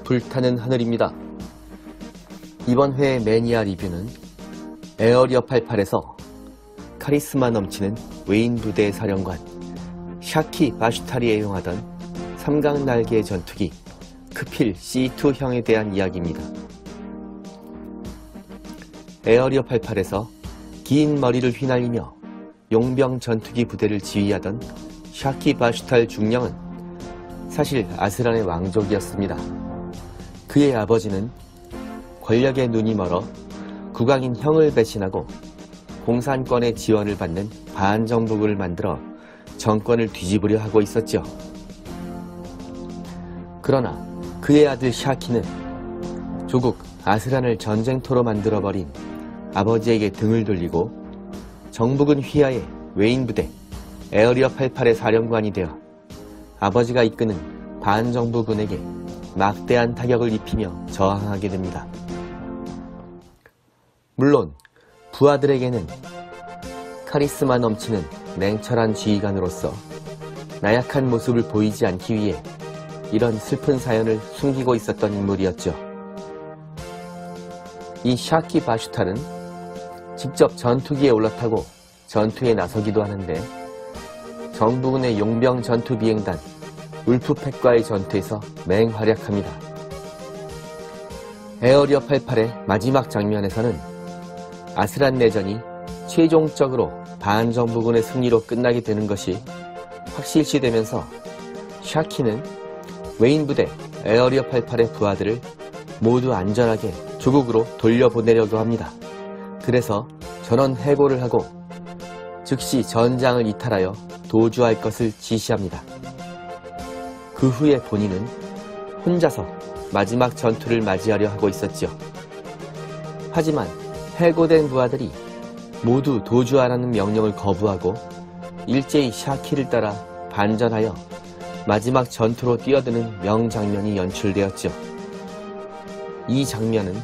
불타는 하늘입니다. 이번 회의 매니아 리뷰는 에어리어 88에서 카리스마 넘치는 웨인 부대의 사령관 샤키 바슈탈이 애용하던 삼각날개의 전투기 크필 C2형에 대한 이야기입니다. 에어리어 88에서 긴 머리를 휘날리며 용병 전투기 부대를 지휘하던 샤키 바슈탈 중령은 사실 아스란의 왕족이었습니다. 그의 아버지는 권력에 눈이 멀어 국왕인 형을 배신하고 공산권의 지원을 받는 반정부군을 만들어 정권을 뒤집으려 하고 있었죠. 그러나 그의 아들 샤키는 조국 아스란을 전쟁터로 만들어버린 아버지에게 등을 돌리고 정부군 휘하의 웨인 부대 에어리어 88의 사령관이 되어 아버지가 이끄는 반정부군에게 막대한 타격을 입히며 저항하게 됩니다. 물론 부하들에게는 카리스마 넘치는 냉철한 지휘관으로서 나약한 모습을 보이지 않기 위해 이런 슬픈 사연을 숨기고 있었던 인물이었죠. 이 샤키 바슈탈은 직접 전투기에 올라타고 전투에 나서기도 하는데 정부군의 용병 전투 비행단 울프팩과의 전투에서 맹활약합니다. 에어리어 88의 마지막 장면에서는 아스란 내전이 최종적으로 반정부군의 승리로 끝나게 되는 것이 확실시되면서 샤키는 웨인 부대 에어리어 88의 부하들을 모두 안전하게 조국으로 돌려보내려고 합니다. 그래서 전원 해고를 하고 즉시 전장을 이탈하여 도주할 것을 지시합니다. 그 후에 본인은 혼자서 마지막 전투를 맞이하려 하고 있었죠. 하지만 해고된 부하들이 모두 도주하라는 명령을 거부하고 일제히 샤키를 따라 반전하여 마지막 전투로 뛰어드는 명장면이 연출되었죠. 이 장면은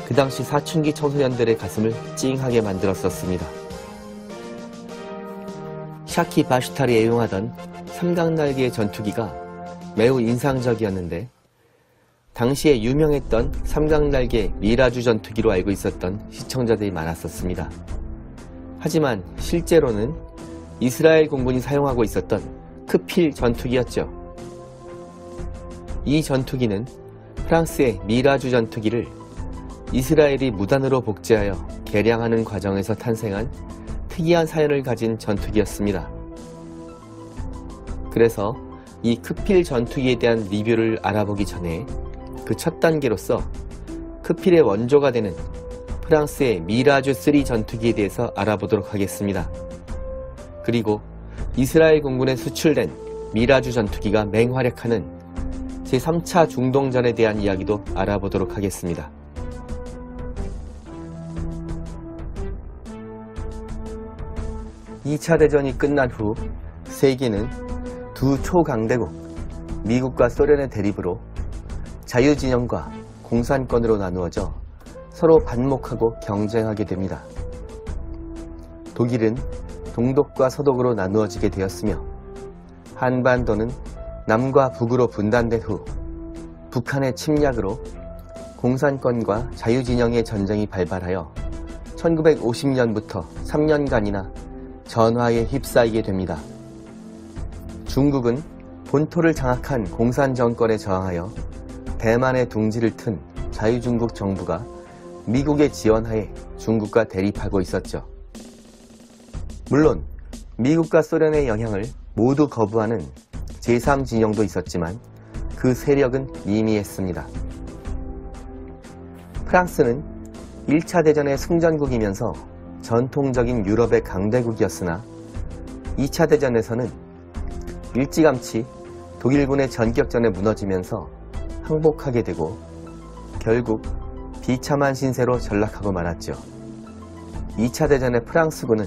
그 당시 사춘기 청소년들의 가슴을 찡하게 만들었었습니다. 샤키 바슈탈이 애용하던 삼각날개의 전투기가 매우 인상적이었는데 당시에 유명했던 삼각날개 미라주 전투기로 알고 있었던 시청자들이 많았었습니다. 하지만 실제로는 이스라엘 공군이 사용하고 있었던 크필 전투기였죠. 이 전투기는 프랑스의 미라주 전투기를 이스라엘이 무단으로 복제하여 개량하는 과정에서 탄생한 특이한 사연을 가진 전투기였습니다. 그래서 이 크필 전투기에 대한 리뷰를 알아보기 전에 그 첫 단계로서 크필의 원조가 되는 프랑스의 미라주 3 전투기에 대해서 알아보도록 하겠습니다. 그리고 이스라엘 공군에 수출된 미라주 전투기가 맹활약하는 제3차 중동전에 대한 이야기도 알아보도록 하겠습니다. (2차) 대전이 끝난 후 세계는 두 초강대국 미국과 소련의 대립으로 자유진영과 공산권으로 나누어져 서로 반목하고 경쟁하게 됩니다. 독일은 동독과 서독으로 나누어지게 되었으며 한반도는 남과 북으로 분단된 후 북한의 침략으로 공산권과 자유진영의 전쟁이 발발하여 1950년부터 3년간이나 전화에 휩싸이게 됩니다. 중국은 본토를 장악한 공산정권에 저항하여 대만의 둥지를 튼 자유중국 정부가 미국의 지원하에 중국과 대립하고 있었죠. 물론 미국과 소련의 영향을 모두 거부하는 제3진영도 있었지만 그 세력은 미미했습니다. 프랑스는 1차 대전의 승전국이면서 전통적인 유럽의 강대국이었으나 2차 대전에서는 일찌감치 독일군의 전격전에 무너지면서 항복하게 되고 결국 비참한 신세로 전락하고 말았죠. 2차 대전의 프랑스군은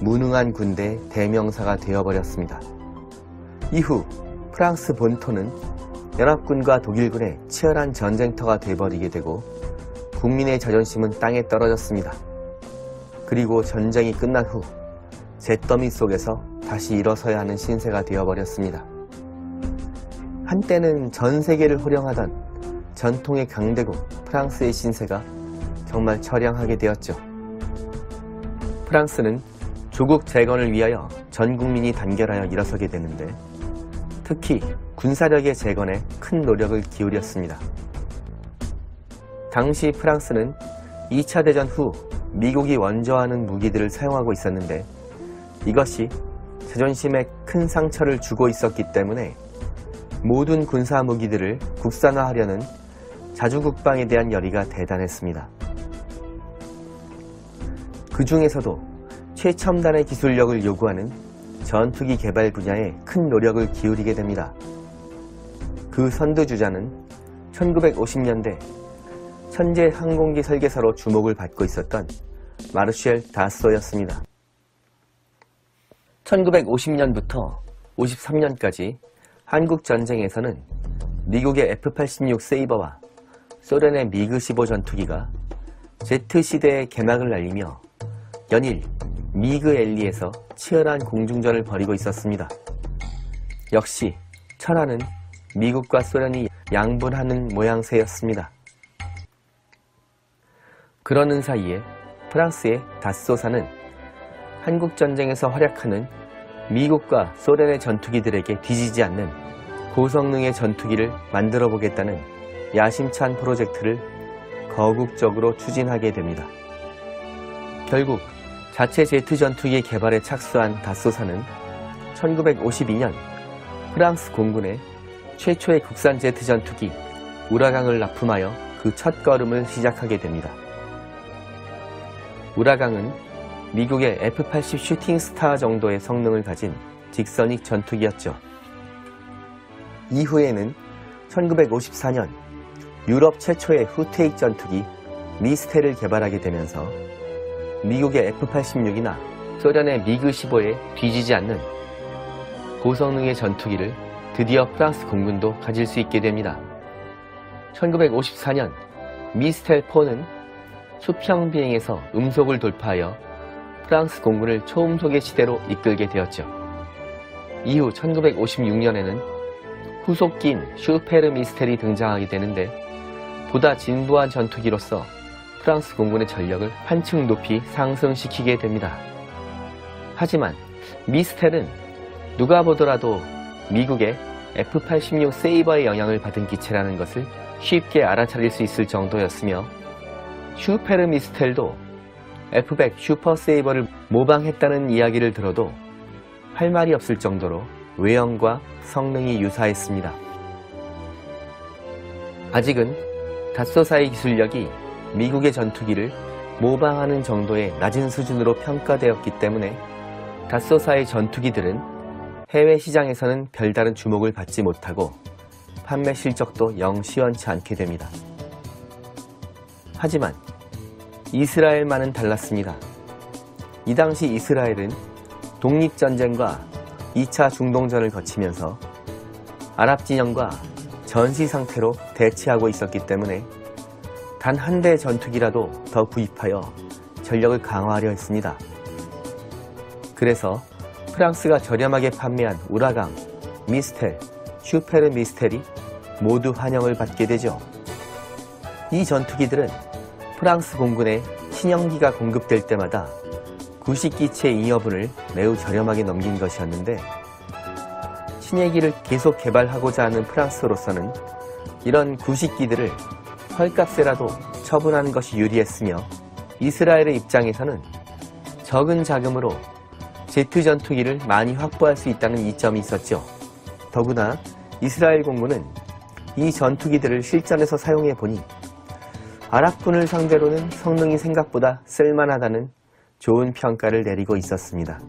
무능한 군대의 대명사가 되어버렸습니다. 이후 프랑스 본토는 연합군과 독일군의 치열한 전쟁터가 되어버리게 되고 국민의 자존심은 땅에 떨어졌습니다. 그리고 전쟁이 끝난 후 잿더미 속에서 다시 일어서야 하는 신세가 되어버렸습니다. 한때는 전 세계를 호령하던 전통의 강대국 프랑스의 신세가 정말 처량하게 되었죠. 프랑스는 조국 재건을 위하여 전 국민이 단결하여 일어서게 되는데 특히 군사력의 재건에 큰 노력을 기울였습니다. 당시 프랑스는 2차 대전 후 미국이 원조하는 무기들을 사용하고 있었는데 이것이 자존심에 큰 상처를 주고 있었기 때문에 모든 군사 무기들을 국산화하려는 자주국방에 대한 열의가 대단했습니다. 그 중에서도 최첨단의 기술력을 요구하는 전투기 개발 분야에 큰 노력을 기울이게 됩니다. 그 선두주자는 1950년대 천재 항공기 설계사로 주목을 받고 있었던 마르쉘 다쏘였습니다. 1950년부터 53년까지 한국전쟁에서는 미국의 F-86 세이버와 소련의 미그-15 전투기가 Z시대의 개막을 알리며 연일 미그-엘리에서 치열한 공중전을 벌이고 있었습니다. 역시 천하는 미국과 소련이 양분하는 모양새였습니다. 그러는 사이에 프랑스의 다쏘사는 한국전쟁에서 활약하는 미국과 소련의 전투기들에게 뒤지지 않는 고성능의 전투기를 만들어 보겠다는 야심찬 프로젝트를 거국적으로 추진하게 됩니다. 결국 자체 제트 전투기 개발에 착수한 다쏘사는 1952년 프랑스 공군에 최초의 국산 제트 전투기 우라강을 납품하여 그 첫걸음을 시작하게 됩니다. 우라강은 미국의 F-80 슈팅스타 정도의 성능을 가진 직선익 전투기였죠. 이후에는 1954년 유럽 최초의 후퇴익 전투기 미스텔을 개발하게 되면서 미국의 F-86이나 소련의 미그-15에 뒤지지 않는 고성능의 전투기를 드디어 프랑스 공군도 가질 수 있게 됩니다. 1954년 미스텔4는 수평 비행에서 음속을 돌파하여 프랑스 공군을 초음속의 시대로 이끌게 되었죠. 이후 1956년에는 후속기인 슈페르 미스텔이 등장하게 되는데 보다 진부한 전투기로서 프랑스 공군의 전력을 한층 높이 상승시키게 됩니다. 하지만 미스텔은 누가 보더라도 미국의 F-86 세이버의 영향을 받은 기체라는 것을 쉽게 알아차릴 수 있을 정도였으며 슈페르 미스텔도 F-100 슈퍼 세이버를 모방했다는 이야기를 들어도 할 말이 없을 정도로 외형과 성능이 유사했습니다. 아직은 다쏘사의 기술력이 미국의 전투기를 모방하는 정도의 낮은 수준으로 평가되었기 때문에 다쏘사의 전투기들은 해외 시장에서는 별다른 주목을 받지 못하고 판매 실적도 영 시원치 않게 됩니다. 하지만 이스라엘만은 달랐습니다. 이 당시 이스라엘은 독립전쟁과 2차 중동전을 거치면서 아랍 진영과 전시 상태로 대치하고 있었기 때문에 단 한 대 전투기라도 더 구입하여 전력을 강화하려 했습니다. 그래서 프랑스가 저렴하게 판매한 우라강, 미스텔, 슈페르 미스텔이 모두 환영을 받게 되죠. 이 전투기들은 프랑스 공군에 신형기가 공급될 때마다 구식기체 잉여분을 매우 저렴하게 넘긴 것이었는데 신예기를 계속 개발하고자 하는 프랑스로서는 이런 구식기들을 헐값에라도 처분하는 것이 유리했으며 이스라엘의 입장에서는 적은 자금으로 제트 전투기를 많이 확보할 수 있다는 이점이 있었죠. 더구나 이스라엘 공군은 이 전투기들을 실전에서 사용해 보니 아랍군을 상대로는 성능이 생각보다 쓸만하다는 좋은 평가를 내리고 있었습니다.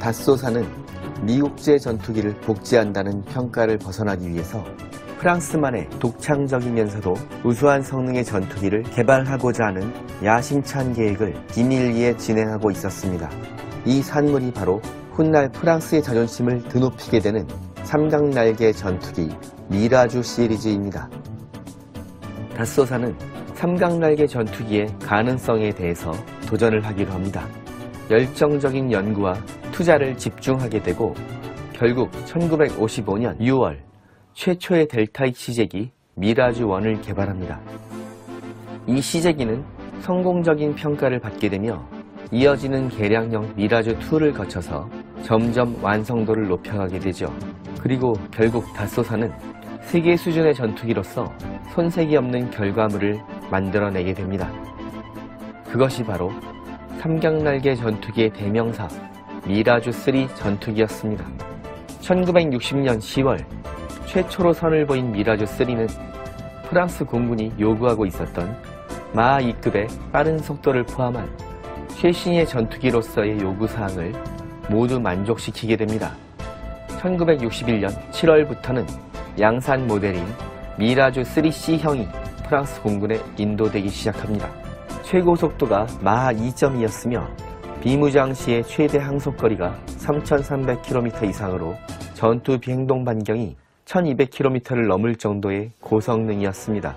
다쏘사는 미국제 전투기를 복제한다는 평가를 벗어나기 위해서 프랑스만의 독창적이면서도 우수한 성능의 전투기를 개발하고자 하는 야심찬 계획을 비밀리에 진행하고 있었습니다. 이 산물이 바로 훗날 프랑스의 자존심을 드높이게 되는 삼각날개 전투기 미라주 시리즈입니다. 닷소사는 삼각날개 전투기의 가능성에 대해서 도전을 하기로 합니다. 열정적인 연구와 투자를 집중하게 되고 결국 1955년 6월 최초의 델타익 시제기 미라주-1을 개발합니다. 이 시제기는 성공적인 평가를 받게 되며 이어지는 개량형 미라주-2를 거쳐서 점점 완성도를 높여가게 되죠. 그리고 결국 닷소사는 세계 수준의 전투기로서 손색이 없는 결과물을 만들어내게 됩니다. 그것이 바로 삼각날개 전투기의 대명사 미라주-3 전투기였습니다. 1960년 10월 최초로 선을 보인 미라주-3는 프랑스 공군이 요구하고 있었던 마하 2급의 빠른 속도를 포함한 최신의 전투기로서의 요구사항을 모두 만족시키게 됩니다. 1961년 7월부터는 양산 모델인 미라주-3C형이 프랑스 공군에 인도되기 시작합니다. 최고 속도가 마하 2.2였으며 비무장 시의 최대 항속거리가 3,300km 이상으로 전투 비행동 반경이 1,200km를 넘을 정도의 고성능이었습니다.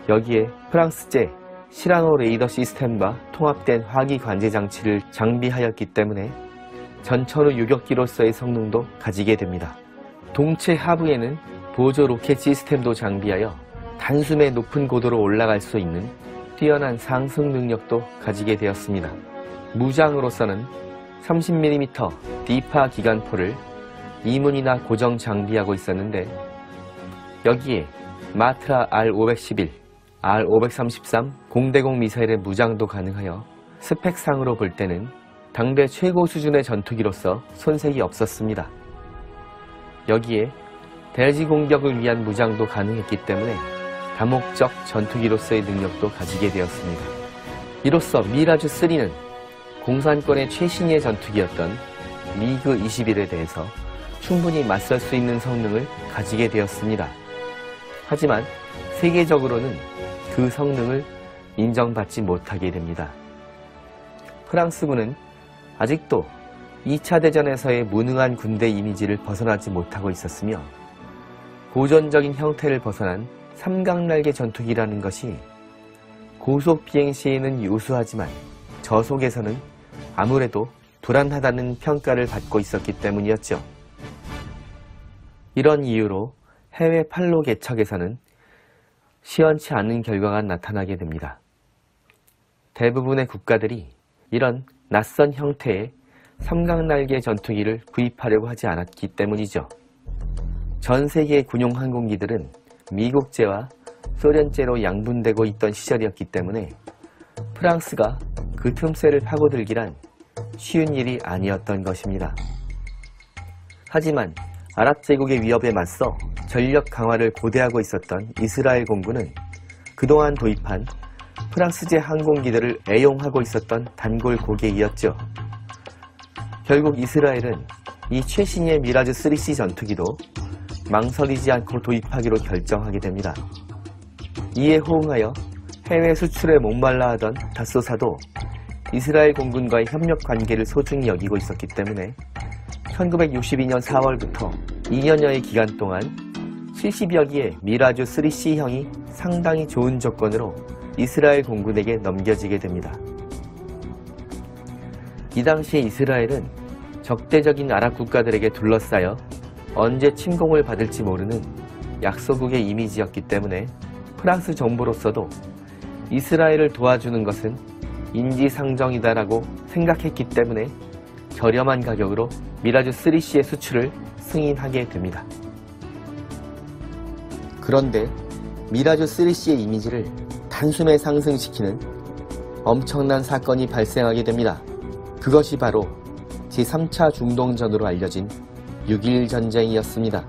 여기에 프랑스제 시라노 레이더 시스템과 통합된 화기 관제 장치를 장비하였기 때문에 전천후 유격기로서의 성능도 가지게 됩니다. 동체 하부에는 보조 로켓 시스템도 장비하여 단숨에 높은 고도로 올라갈 수 있는 뛰어난 상승 능력도 가지게 되었습니다. 무장으로서는 30mm 디파 기관포를 이문이나 고정 장비하고 있었는데 여기에 마트라 R511, R533 공대공 미사일의 무장도 가능하여 스펙상으로 볼 때는 당대 최고 수준의 전투기로서 손색이 없었습니다. 여기에 대지 공격을 위한 무장도 가능했기 때문에 다목적 전투기로서의 능력도 가지게 되었습니다. 이로써 미라주-3는 공산권의 최신의 전투기였던 미그 21에 대해서 충분히 맞설 수 있는 성능을 가지게 되었습니다. 하지만 세계적으로는 그 성능을 인정받지 못하게 됩니다. 프랑스군은 아직도 2차 대전에서의 무능한 군대 이미지를 벗어나지 못하고 있었으며 고전적인 형태를 벗어난 삼각날개 전투기라는 것이 고속 비행 시에는 우수하지만 저속에서는 아무래도 불안하다는 평가를 받고 있었기 때문이었죠. 이런 이유로 해외 판로 개척에서는 시원치 않은 결과가 나타나게 됩니다. 대부분의 국가들이 이런 낯선 형태의 삼각날개 전투기를 구입하려고 하지 않았기 때문이죠. 전 세계의 군용 항공기들은 미국제와 소련제로 양분되고 있던 시절이었기 때문에 프랑스가 그 틈새를 파고들기란 쉬운 일이 아니었던 것입니다. 하지만 아랍 제국의 위협에 맞서 전력 강화를 고대하고 있었던 이스라엘 공군은 그동안 도입한 프랑스제 항공기들을 애용하고 있었던 단골 고객이었죠. 결국 이스라엘은 이 최신의 미라주-3C 전투기도 망설이지 않고 도입하기로 결정하게 됩니다. 이에 호응하여 해외 수출에 목말라 하던 닷소사도 이스라엘 공군과의 협력 관계를 소중히 여기고 있었기 때문에 1962년 4월부터 2년여의 기간 동안 70여 기의 미라주-3C형이 상당히 좋은 조건으로 이스라엘 공군에게 넘겨지게 됩니다. 이 당시에 이스라엘은 적대적인 아랍 국가들에게 둘러싸여 언제 침공을 받을지 모르는 약소국의 이미지였기 때문에 프랑스 정부로서도 이스라엘을 도와주는 것은 인지상정이다라고 생각했기 때문에 저렴한 가격으로 미라주-3C의 수출을 승인하게 됩니다. 그런데 미라주-3C의 이미지를 단숨에 상승시키는 엄청난 사건이 발생하게 됩니다. 그것이 바로 제3차 중동전으로 알려진 6.1 전쟁이었습니다.